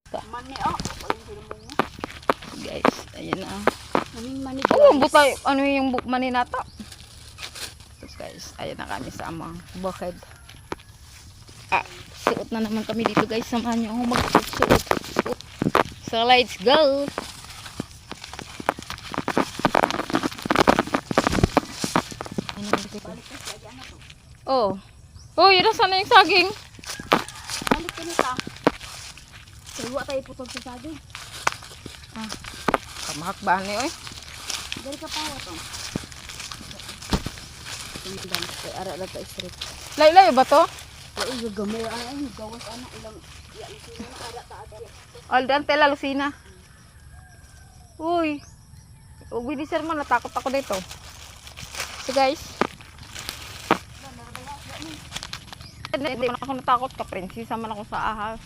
Mani oh. Guys, ayan na. Kaming mani Oh, guys. butay, ano yung mani nata? Tapos guys, ayan na kami sa amang bukid. Suot na naman kami dito guys. Samahan nyo ako magsuot. So let's go. Oh. Oh, yun na sana yung saging. Balik ka na ta. Kaya tayo putol sa saging. Kamahakbahan niyo eh. Dari ka pa to. Tingnan ko ara ra ta straight. Laylay ba to? Ay gagamay ay gawas ana ilang ya ito na ara ta ada. Aldan tela Lucina. Uy. Uwi ni sir man natakot ako dito. So guys. Hindi man ako natakot ka prinsesa man ako sa ahas.